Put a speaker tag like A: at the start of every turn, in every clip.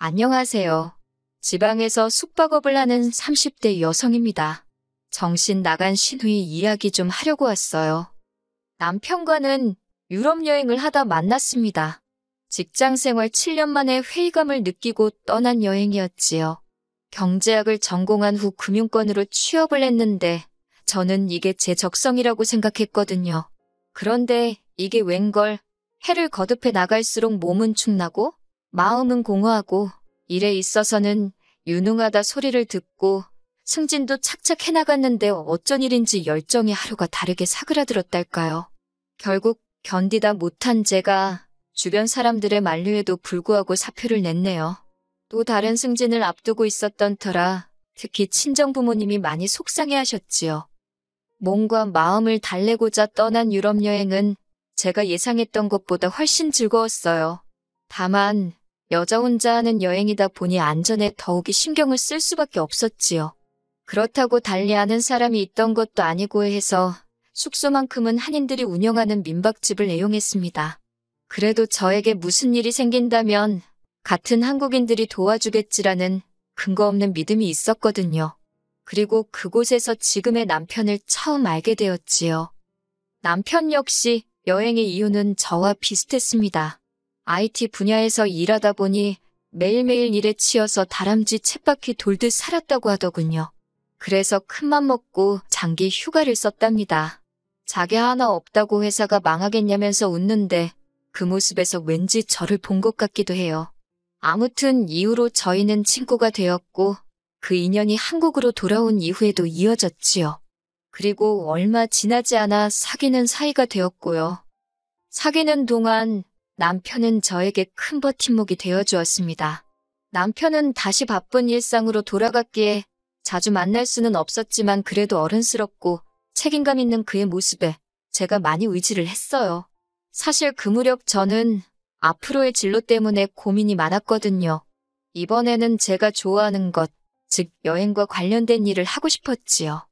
A: 안녕하세요. 지방에서 숙박업을 하는 30대 여성입니다. 정신 나간 시누이 이야기 좀 하려고 왔어요. 남편과는 유럽 여행을 하다 만났습니다. 직장 생활 7년 만에 회의감을 느끼고 떠난 여행이었지요. 경제학을 전공한 후 금융권으로 취업을 했는데 저는 이게 제 적성이라고 생각했거든요. 그런데 이게 웬걸 해를 거듭해 나갈수록 몸은 축나고 마음은 공허하고 일에 있어서는 유능하다 소리를 듣고 승진도 착착 해나갔는데 어쩐 일인지 열정이 하루가 다르게 사그라들었달까요. 결국 견디다 못한 제가 주변 사람들의 만류에도 불구하고 사표를 냈네요. 또 다른 승진을 앞두고 있었던 터라 특히 친정부모님이 많이 속상해하셨지요. 몸과 마음을 달래고자 떠난 유럽 여행은 제가 예상했던 것보다 훨씬 즐거웠어요. 다만 여자 혼자 하는 여행이다 보니 안전에 더욱이 신경을 쓸 수밖에 없었지요. 그렇다고 달리 아는 사람이 있던 것도 아니고 해서 숙소만큼은 한인들이 운영하는 민박집을 애용했습니다. 그래도 저에게 무슨 일이 생긴다면 같은 한국인들이 도와주겠지라는 근거 없는 믿음이 있었거든요. 그리고 그곳에서 지금의 남편을 처음 알게 되었지요. 남편 역시 여행의 이유는 저와 비슷했습니다. IT 분야에서 일하다 보니 매일매일 일에 치여서 다람쥐 쳇바퀴 돌듯 살았다고 하더군요. 그래서 큰맘 먹고 장기 휴가를 썼답니다. 자기 하나 없다고 회사가 망하겠냐면서 웃는데 그 모습에서 왠지 저를 본 것 같기도 해요. 아무튼 이후로 저희는 친구가 되었고 그 인연이 한국으로 돌아온 이후에도 이어졌지요. 그리고 얼마 지나지 않아 사귀는 사이가 되었고요. 사귀는 동안 남편은 저에게 큰 버팀목이 되어주었습니다. 남편은 다시 바쁜 일상으로 돌아갔기에 자주 만날 수는 없었지만 그래도 어른스럽고 책임감 있는 그의 모습에 제가 많이 의지를 했어요. 사실 그 무렵 저는 앞으로의 진로 때문에 고민이 많았거든요. 이번에는 제가 좋아하는 것, 즉 여행과 관련된 일을 하고 싶었지요.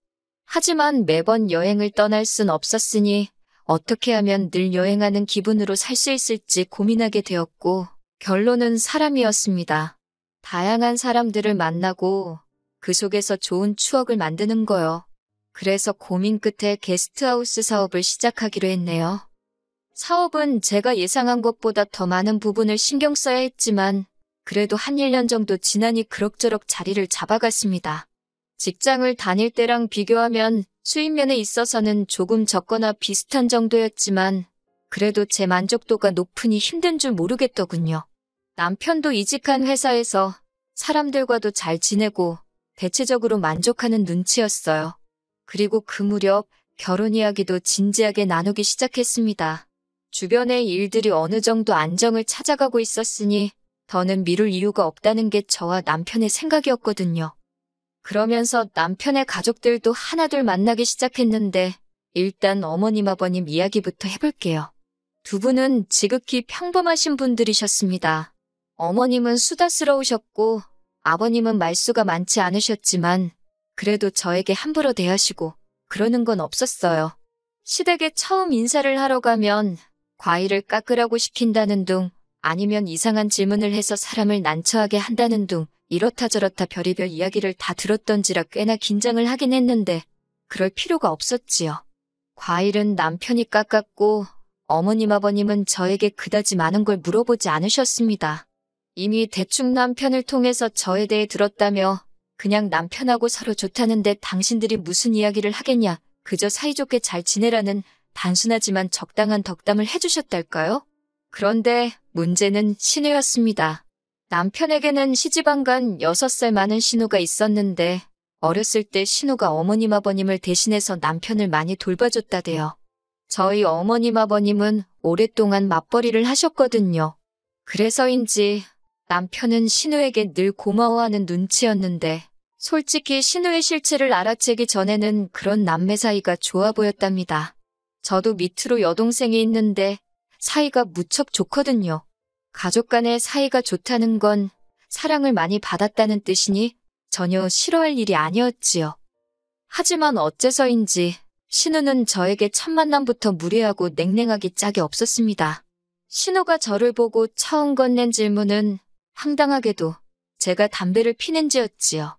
A: 하지만 매번 여행을 떠날 순 없었으니 어떻게 하면 늘 여행하는 기분으로 살 수 있을지 고민하게 되었고 결론은 사람이었습니다. 다양한 사람들을 만나고 그 속에서 좋은 추억을 만드는 거요. 그래서 고민 끝에 게스트하우스 사업을 시작하기로 했네요. 사업은 제가 예상한 것보다 더 많은 부분을 신경 써야 했지만 그래도 한 1년 정도 지나니 그럭저럭 자리를 잡아갔습니다. 직장을 다닐 때랑 비교하면 수입면에 있어서는 조금 적거나 비슷한 정도였지만 그래도 제 만족도가 높으니 힘든 줄 모르겠더군요. 남편도 이직한 회사에서 사람들과도 잘 지내고 대체적으로 만족하는 눈치였어요. 그리고 그 무렵 결혼 이야기도 진지하게 나누기 시작했습니다. 주변의 일들이 어느 정도 안정을 찾아가고 있었으니 더는 미룰 이유가 없다는 게 저와 남편의 생각이었거든요. 그러면서 남편의 가족들도 하나둘 만나기 시작했는데 일단 어머님 아버님 이야기부터 해볼게요. 두 분은 지극히 평범하신 분들이셨습니다. 어머님은 수다스러우셨고 아버님은 말수가 많지 않으셨지만 그래도 저에게 함부로 대하시고 그러는 건 없었어요. 시댁에 처음 인사를 하러 가면 과일을 깎으라고 시킨다는 둥 아니면 이상한 질문을 해서 사람을 난처하게 한다는 둥 이렇다 저렇다 별의별 이야기를 다 들었던지라 꽤나 긴장을 하긴 했는데 그럴 필요가 없었지요. 과일은 남편이 깎았고 어머님 아버님은 저에게 그다지 많은 걸 물어보지 않으셨습니다. 이미 대충 남편을 통해서 저에 대해 들었다며 그냥 남편하고 서로 좋다는데 당신들이 무슨 이야기를 하겠냐 그저 사이좋게 잘 지내라는 단순하지만 적당한 덕담을 해주셨달까요? 그런데 문제는 신우였습니다. 남편에게는 시집안간 6살 많은 신우가 있었는데 어렸을 때 신우가 어머님 아버님을 대신해서 남편을 많이 돌봐줬다대요. 저희 어머님 아버님은 오랫동안 맞벌이를 하셨거든요. 그래서인지 남편은 신우에게 늘 고마워하는 눈치였는데 솔직히 신우의 실체를 알아채기 전에는 그런 남매 사이가 좋아 보였답니다. 저도 밑으로 여동생이 있는데 사이가 무척 좋거든요. 가족 간의 사이가 좋다는 건 사랑을 많이 받았다는 뜻이니 전혀 싫어할 일이 아니었지요. 하지만 어째서인지 신우는 저에게 첫 만남부터 무례하고 냉랭하기 짝이 없었습니다. 신우가 저를 보고 처음 건넨 질문은 황당하게도 제가 담배를 피는지였지요.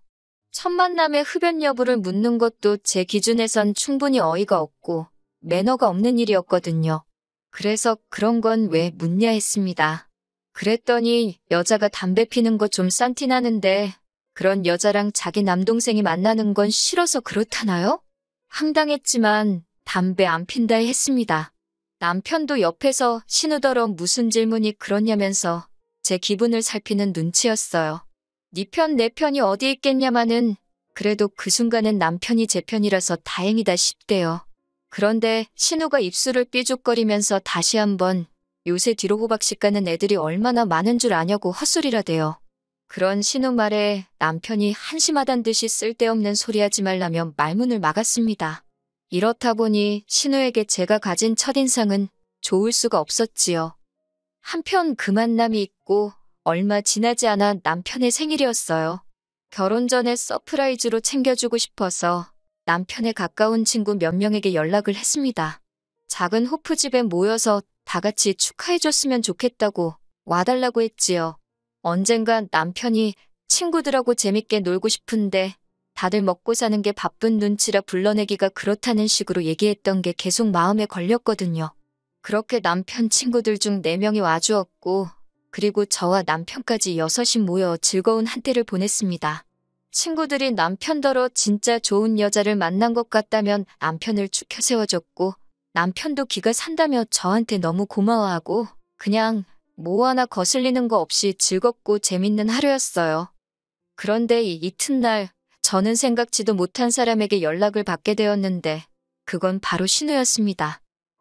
A: 첫 만남의 흡연 여부를 묻는 것도 제 기준에선 충분히 어이가 없고 매너가 없는 일이었거든요. 그래서 그런 건 왜 묻냐 했습니다. 그랬더니 여자가 담배 피는 거 좀 싼티나는데 그런 여자랑 자기 남동생이 만나는 건 싫어서 그렇다나요? 황당했지만 담배 안 핀다 했습니다. 남편도 옆에서 신우더러 무슨 질문이 그러냐면서 제 기분을 살피는 눈치였어요. 네 편 내 편이 어디 있겠냐마는 그래도 그 순간은 남편이 제 편이라서 다행이다 싶대요. 그런데 신우가 입술을 삐죽거리면서 다시 한번 요새 뒤로 호박씨 가는 애들이 얼마나 많은 줄 아냐고 헛소리라대요. 그런 신우 말에 남편이 한심하단 듯이 쓸데없는 소리하지 말라며 말문을 막았습니다. 이렇다 보니 신우에게 제가 가진 첫인상은 좋을 수가 없었지요. 한편 그 만남이 있고 얼마 지나지 않아 남편의 생일이었어요. 결혼 전에 서프라이즈로 챙겨주고 싶어서 남편의 가까운 친구 몇 명에게 연락을 했습니다. 작은 호프집에 모여서 다 같이 축하해줬으면 좋겠다고 와달라고 했지요. 언젠간 남편이 친구들하고 재밌게 놀고 싶은데 다들 먹고 사는 게 바쁜 눈치라 불러내기가 그렇다는 식으로 얘기했던 게 계속 마음에 걸렸거든요. 그렇게 남편 친구들 중 4명이 와주었고 그리고 저와 남편까지 6이 모여 즐거운 한때를 보냈습니다. 친구들이 남편더러 진짜 좋은 여자를 만난 것 같다면 남편을 추켜 세워줬고 남편도 기가 산다며 저한테 너무 고마워하고 그냥 뭐 하나 거슬리는 거 없이 즐겁고 재밌는 하루였어요. 그런데 이튿날 저는 생각지도 못한 사람에게 연락을 받게 되었는데 그건 바로 신우였습니다.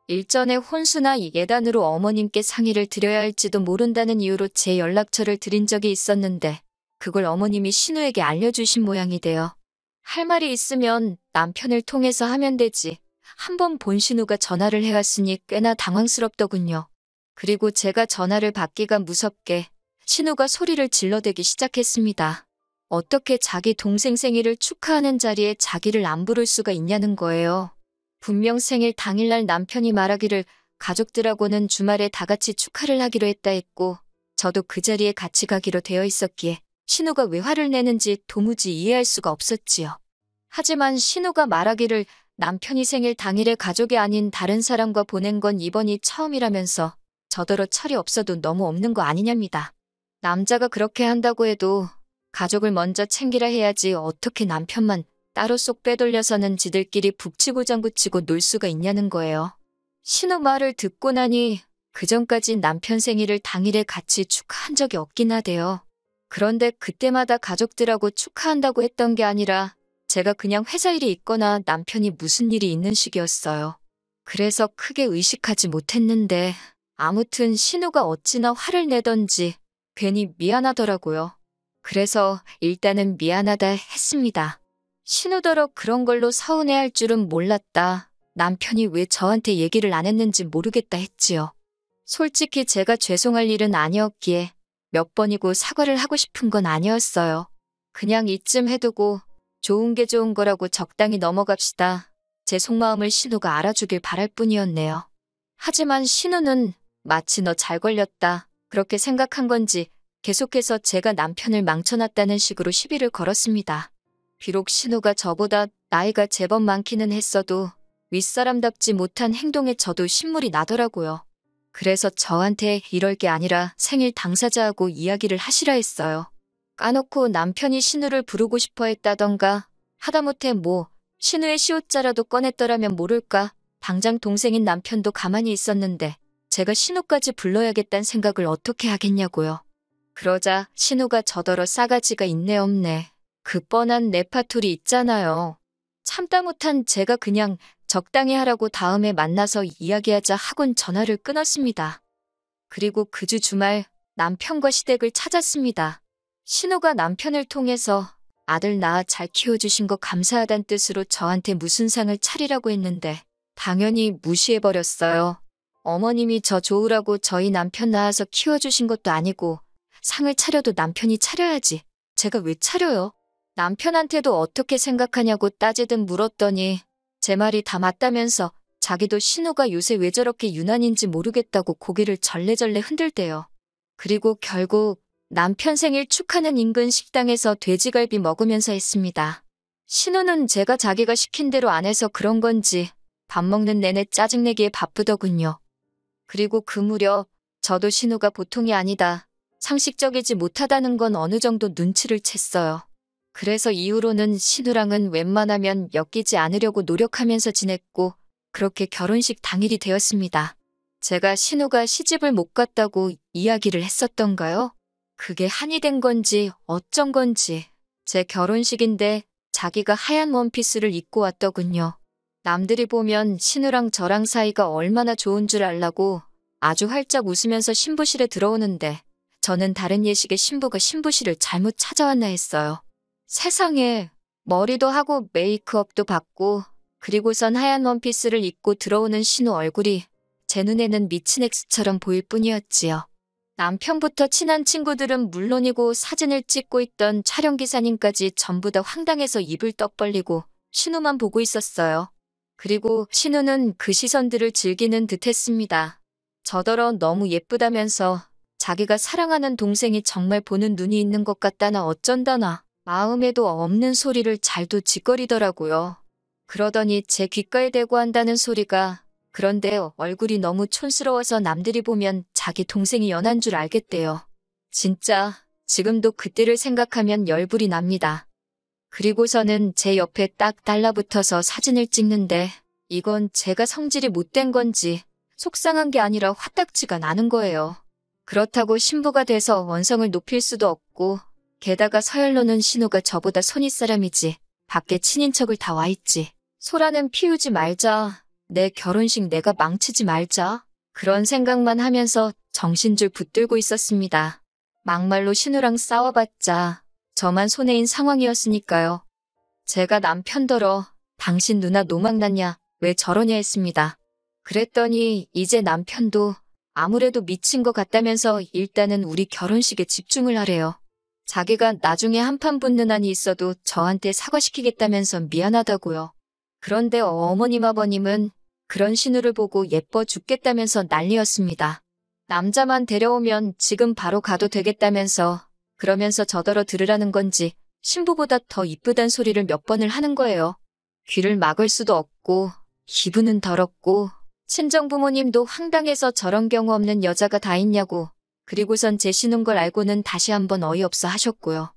A: 일전에 혼수나 예단으로 어머님께 상의를 드려야 할지도 모른다는 이유로 제 연락처를 드린 적이 있었는데 그걸 어머님이 신우에게 알려주신 모양이 돼요. 할 말이 있으면 남편을 통해서 하면 되지. 한번 본 신우가 전화를 해왔으니 꽤나 당황스럽더군요. 그리고 제가 전화를 받기가 무섭게 신우가 소리를 질러대기 시작했습니다. 어떻게 자기 동생 생일을 축하하는 자리에 자기를 안 부를 수가 있냐는 거예요. 분명 생일 당일날 남편이 말하기를 가족들하고는 주말에 다 같이 축하를 하기로 했다 했고 저도 그 자리에 같이 가기로 되어 있었기에 신우가 왜 화를 내는지 도무지 이해할 수가 없었지요. 하지만 신우가 말하기를 남편이 생일 당일에 가족이 아닌 다른 사람과 보낸 건 이번이 처음이라면서 저더러 철이 없어도 너무 없는 거 아니냐입니다. 남자가 그렇게 한다고 해도 가족을 먼저 챙기라 해야지 어떻게 남편만 따로 쏙 빼돌려서는 지들끼리 북치고 장구치고 놀 수가 있냐는 거예요. 신우 말을 듣고 나니 그전까진 남편 생일을 당일에 같이 축하한 적이 없긴 하대요. 그런데 그때마다 가족들하고 축하한다고 했던 게 아니라 제가 그냥 회사 일이 있거나 남편이 무슨 일이 있는 식이었어요. 그래서 크게 의식하지 못했는데 아무튼 신우가 어찌나 화를 내던지 괜히 미안하더라고요. 그래서 일단은 미안하다 했습니다. 신우더러 그런 걸로 서운해할 줄은 몰랐다. 남편이 왜 저한테 얘기를 안 했는지 모르겠다 했지요. 솔직히 제가 죄송할 일은 아니었기에 몇 번이고 사과를 하고 싶은 건 아니었어요. 그냥 이쯤 해두고 좋은 게 좋은 거라고 적당히 넘어갑시다. 제 속마음을 신우가 알아주길 바랄 뿐이었네요. 하지만 신우는 마치 너 잘 걸렸다 그렇게 생각한 건지 계속해서 제가 남편을 망쳐놨다는 식으로 시비를 걸었습니다. 비록 신우가 저보다 나이가 제법 많기는 했어도 윗사람답지 못한 행동에 저도 신물이 나더라고요. 그래서 저한테 이럴 게 아니라 생일 당사자하고 이야기를 하시라 했어요. 까놓고 남편이 신우를 부르고 싶어 했다던가 하다못해 뭐 신우의 시옷자라도 꺼냈더라면 모를까 당장 동생인 남편도 가만히 있었는데 제가 신우까지 불러야겠다는 생각을 어떻게 하겠냐고요. 그러자 신우가 저더러 싸가지가 있네 없네. 그 뻔한 레파토리 있잖아요. 참다 못한 제가 그냥 적당히 하라고 다음에 만나서 이야기하자 하곤 전화를 끊었습니다. 그리고 그 주 주말 남편과 시댁을 찾았습니다. 신우가 남편을 통해서 아들 낳아 잘 키워주신 거 감사하단 뜻으로 저한테 무슨 상을 차리라고 했는데 당연히 무시해버렸어요. 어머님이 저 좋으라고 저희 남편 낳아서 키워주신 것도 아니고 상을 차려도 남편이 차려야지. 제가 왜 차려요? 남편한테도 어떻게 생각하냐고 따지듯 물었더니 제 말이 다 맞다면서 자기도 신우가 요새 왜 저렇게 유난인지 모르겠다고 고개를 절레절레 흔들대요. 그리고 결국 남편 생일 축하는 인근 식당에서 돼지갈비 먹으면서 했습니다. 신우는 제가 자기가 시킨 대로 안 해서 그런 건지 밥 먹는 내내 짜증내기에 바쁘더군요. 그리고 그 무렵 저도 신우가 보통이 아니다, 상식적이지 못하다는 건 어느 정도 눈치를 챘어요. 그래서 이후로는 신우랑은 웬만하면 엮이지 않으려고 노력하면서 지냈고 그렇게 결혼식 당일이 되었습니다. 제가 신우가 시집을 못 갔다고 이야기를 했었던가요? 그게 한이 된 건지 어쩐 건지 제 결혼식인데 자기가 하얀 원피스를 입고 왔더군요. 남들이 보면 신우랑 저랑 사이가 얼마나 좋은 줄 알라고 아주 활짝 웃으면서 신부실에 들어오는데 저는 다른 예식의 신부가 신부실을 잘못 찾아왔나 했어요. 세상에, 머리도 하고 메이크업도 받고 그리고선 하얀 원피스를 입고 들어오는 신우 얼굴이 제 눈에는 미친 엑스처럼 보일 뿐이었지요. 남편부터 친한 친구들은 물론이고 사진을 찍고 있던 촬영기사님까지 전부 다 황당해서 입을 떡 벌리고 신우만 보고 있었어요. 그리고 신우는 그 시선들을 즐기는 듯 했습니다. 저더러 너무 예쁘다면서 자기가 사랑하는 동생이 정말 보는 눈이 있는 것 같다나 어쩐다나 마음에도 없는 소리를 잘도 짓거리더라고요. 그러더니 제 귓가에 대고 한다는 소리가 그런데 얼굴이 너무 촌스러워서 남들이 보면 자기 동생이 연한 줄 알겠대요. 진짜 지금도 그때를 생각하면 열불이 납니다. 그리고서는 제 옆에 딱 달라붙어서 사진을 찍는데 이건 제가 성질이 못된 건지 속상한 게 아니라 화딱지가 나는 거예요. 그렇다고 신부가 돼서 원성을 높일 수도 없고 게다가 서열로는 신우가 저보다 손윗사람이지 밖에 친인척을 다 와있지. 소라는 피우지 말자. 내 결혼식 내가 망치지 말자. 그런 생각만 하면서 정신줄 붙들고 있었습니다. 막말로 신우랑 싸워봤자 저만 손해인 상황이었으니까요. 제가 남편더러 당신 누나 노망났냐 왜 저러냐 했습니다. 그랬더니 이제 남편도 아무래도 미친 것 같다면서 일단은 우리 결혼식에 집중을 하래요. 자기가 나중에 한판 붙는 한이 있어도 저한테 사과시키겠다면서 미안하다고요. 그런데 어머님 아버님은 그런 신우를 보고 예뻐 죽겠다면서 난리였습니다. 남자만 데려오면 지금 바로 가도 되겠다면서 그러면서 저더러 들으라는 건지 신부보다 더 이쁘단 소리를 몇 번을 하는 거예요. 귀를 막을 수도 없고 기분은 더럽고 친정부모님도 황당해서 저런 경우 없는 여자가 다 있냐고 그리고선 제 신운 걸 알고는 다시 한번 어이없어 하셨고요.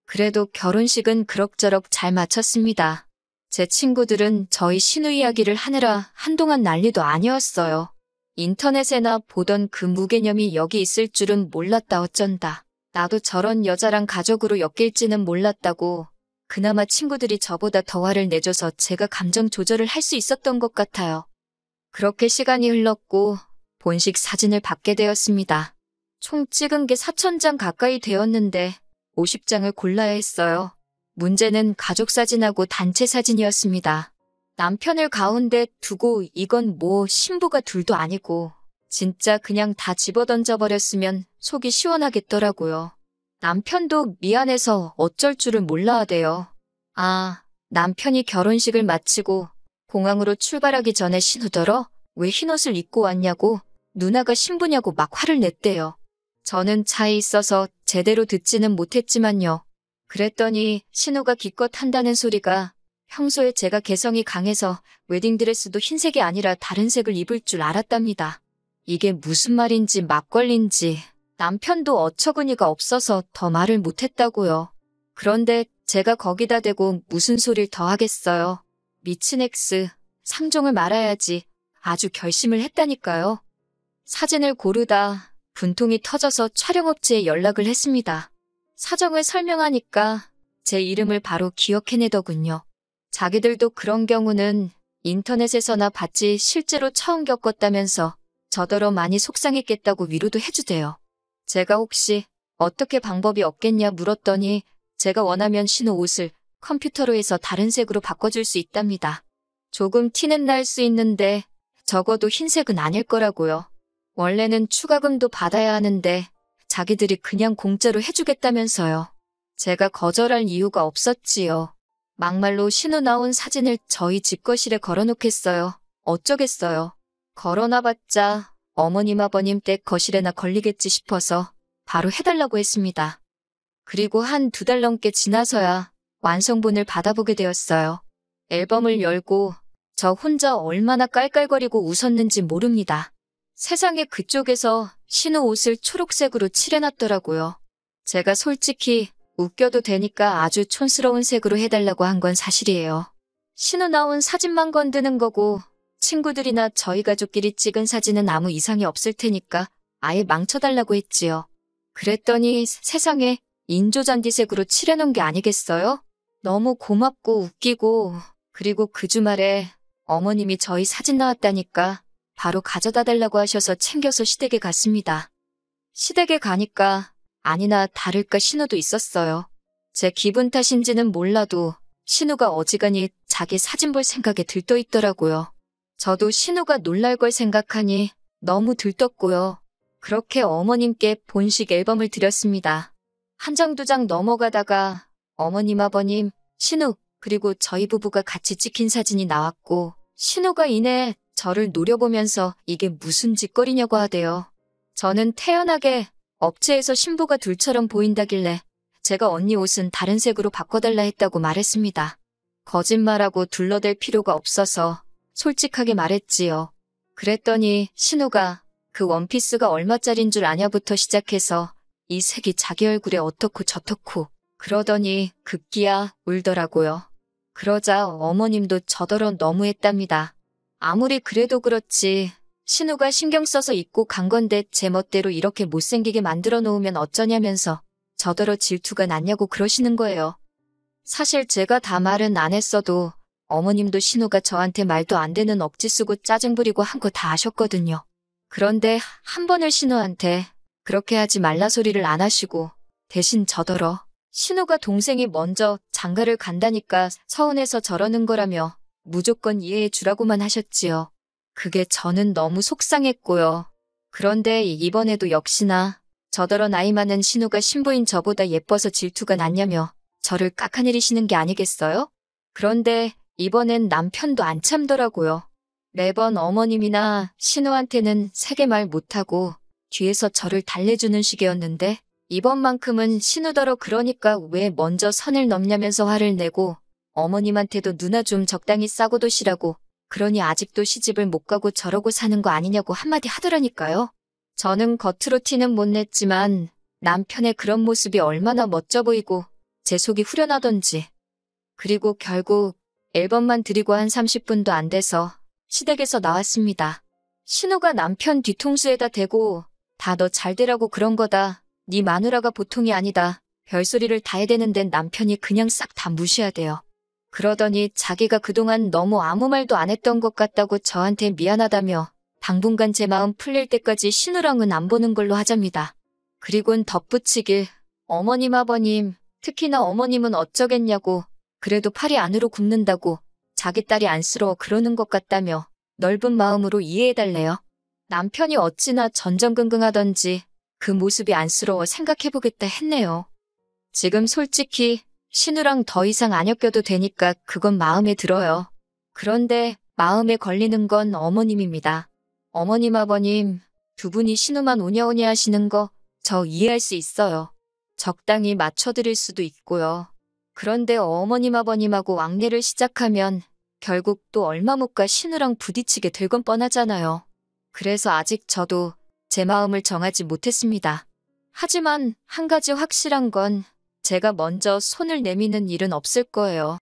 A: 그래도 결혼식은 그럭저럭 잘 마쳤습니다. 제 친구들은 저희 신우 이야기를 하느라 한동안 난리도 아니었어요. 인터넷에나 보던 그 무개념이 여기 있을 줄은 몰랐다 어쩐다. 나도 저런 여자랑 가족으로 엮일지는 몰랐다고. 그나마 친구들이 저보다 더 화를 내줘서 제가 감정 조절을 할 수 있었던 것 같아요. 그렇게 시간이 흘렀고 본식 사진을 받게 되었습니다. 총 찍은 게 4,000장 가까이 되었는데 50장을 골라야 했어요. 문제는 가족 사진하고 단체 사진이었습니다. 남편을 가운데 두고 이건 뭐 신부가 둘도 아니고 진짜 그냥 다 집어던져버렸으면 속이 시원하겠더라고요. 남편도 미안해서 어쩔 줄을 몰라 하대요. 아, 남편이 결혼식을 마치고 공항으로 출발하기 전에 신우더러 왜 흰옷을 입고 왔냐고 누나가 신부냐고 막 화를 냈대요. 저는 차에 있어서 제대로 듣지는 못했지만요. 그랬더니 신우가 기껏 한다는 소리가 평소에 제가 개성이 강해서 웨딩드레스도 흰색이 아니라 다른 색을 입을 줄 알았답니다. 이게 무슨 말인지 막걸리인지 남편도 어처구니가 없어서 더 말을 못했다고요. 그런데 제가 거기다 대고 무슨 소릴 더 하겠어요. 미친 엑스, 상종을 말아야지 아주 결심을 했다니까요. 사진을 고르다 분통이 터져서 촬영업체에 연락을 했습니다. 사정을 설명하니까 제 이름을 바로 기억해내더군요. 자기들도 그런 경우는 인터넷에서나 봤지 실제로 처음 겪었다면서 저더러 많이 속상했겠다고 위로도 해주대요. 제가 혹시 어떻게 방법이 없겠냐 물었더니 제가 원하면 신우 옷을 컴퓨터로 해서 다른 색으로 바꿔줄 수 있답니다. 조금 티는 날 수 있는데 적어도 흰색은 아닐 거라고요. 원래는 추가금도 받아야 하는데 자기들이 그냥 공짜로 해주겠다면서요. 제가 거절할 이유가 없었지요. 막말로 신우 나온 사진을 저희 집 거실에 걸어놓겠어요. 어쩌겠어요. 걸어놔봤자 어머님 아버님 댁 거실에나 걸리겠지 싶어서 바로 해달라고 했습니다. 그리고 한 2달 넘게 지나서야 완성본을 받아보게 되었어요. 앨범을 열고 저 혼자 얼마나 깔깔거리고 웃었는지 모릅니다. 세상에 그쪽에서 신우 옷을 초록색으로 칠해놨더라고요. 제가 솔직히 웃겨도 되니까 아주 촌스러운 색으로 해달라고 한 건 사실이에요. 신우 나온 사진만 건드는 거고 친구들이나 저희 가족끼리 찍은 사진은 아무 이상이 없을 테니까 아예 망쳐달라고 했지요. 그랬더니 세상에 인조잔디색으로 칠해놓은 게 아니겠어요? 너무 고맙고 웃기고 그리고 그 주말에 어머님이 저희 사진 나왔다니까 바로 가져다 달라고 하셔서 챙겨서 시댁에 갔습니다. 시댁에 가니까 아니나 다를까 신우도 있었어요. 제 기분 탓인지는 몰라도 신우가 어지간히 자기 사진 볼 생각에 들떠 있더라고요. 저도 신우가 놀랄 걸 생각하니 너무 들떴고요. 그렇게 어머님께 본식 앨범을 드렸습니다. 한 장, 2장 넘어가다가 어머님, 아버님, 신우, 그리고 저희 부부가 같이 찍힌 사진이 나왔고 신우가 이내 저를 노려보면서 이게 무슨 짓거리냐고 하대요. 저는 태연하게 업체에서 신부가 둘처럼 보인다길래 제가 언니 옷은 다른 색으로 바꿔달라 했다고 말했습니다. 거짓말하고 둘러댈 필요가 없어서 솔직하게 말했지요. 그랬더니 신우가 그 원피스가 얼마짜린 줄 아냐부터 시작해서 이 색이 자기 얼굴에 어떻고 저떻고 그러더니 급기야 울더라고요. 그러자 어머님도 저더러 너무했답니다. 아무리 그래도 그렇지 신우가 신경 써서 입고 간 건데 제 멋대로 이렇게 못생기게 만들어 놓으면 어쩌냐면서 저더러 질투가 났냐고 그러시는 거예요. 사실 제가 다 말은 안 했어도 어머님도 신우가 저한테 말도 안 되는 억지 쓰고 짜증 부리고 한 거 다 아셨거든요. 그런데 한 번을 신우한테 그렇게 하지 말라 소리를 안 하시고 대신 저더러 신우가 동생이 먼저 장가를 간다니까 서운해서 저러는 거라며 무조건 이해해 주라고만 하셨지요. 그게 저는 너무 속상했고요. 그런데 이번에도 역시나 저더러 나이 많은 신우가 신부인 저보다 예뻐서 질투가 났냐며 저를 깎아내리시는 게 아니겠어요? 그런데 이번엔 남편도 안 참더라고요. 매번 어머님이나 신우한테는 세게 말 못하고 뒤에서 저를 달래주는 식이었는데 이번만큼은 신우더러 그러니까 왜 먼저 선을 넘냐면서 화를 내고 어머님한테도 누나 좀 적당히 싸고 도시라고 그러니 아직도 시집을 못 가고 저러고 사는 거 아니냐고 한마디 하더라니까요. 저는 겉으로 티는 못 냈지만 남편의 그런 모습이 얼마나 멋져 보이고 제 속이 후련하던지. 그리고 결국 앨범만 드리고 한 30분도 안 돼서 시댁에서 나왔습니다. 신우가 남편 뒤통수에다 대고 다 너 잘 되라고 그런 거다. 네 마누라가 보통이 아니다. 별소리를 다 해대는데 남편이 그냥 싹 다 무시하대요. 그러더니 자기가 그동안 너무 아무 말도 안 했던 것 같다고 저한테 미안하다며 당분간 제 마음 풀릴 때까지 신우랑은 안 보는 걸로 하잡니다. 그리곤 덧붙이길 어머님 아버님 특히나 어머님은 어쩌겠냐고 그래도 팔이 안으로 굽는다고 자기 딸이 안쓰러워 그러는 것 같다며 넓은 마음으로 이해해달래요. 남편이 어찌나 전전긍긍하던지 그 모습이 안쓰러워 생각해보겠다 했네요. 지금 솔직히 신우랑 더 이상 안 엮여도 되니까 그건 마음에 들어요. 그런데 마음에 걸리는 건 어머님입니다. 어머님 아버님 두 분이 신우만 오냐오냐 하시는 거 저 이해할 수 있어요. 적당히 맞춰드릴 수도 있고요. 그런데 어머님 아버님하고 왕래를 시작하면 결국 또 얼마 못 가 신우랑 부딪히게 될 건 뻔하잖아요. 그래서 아직 저도 제 마음을 정하지 못했습니다. 하지만 한 가지 확실한 건 제가 먼저 손을 내미는 일은 없을 거예요.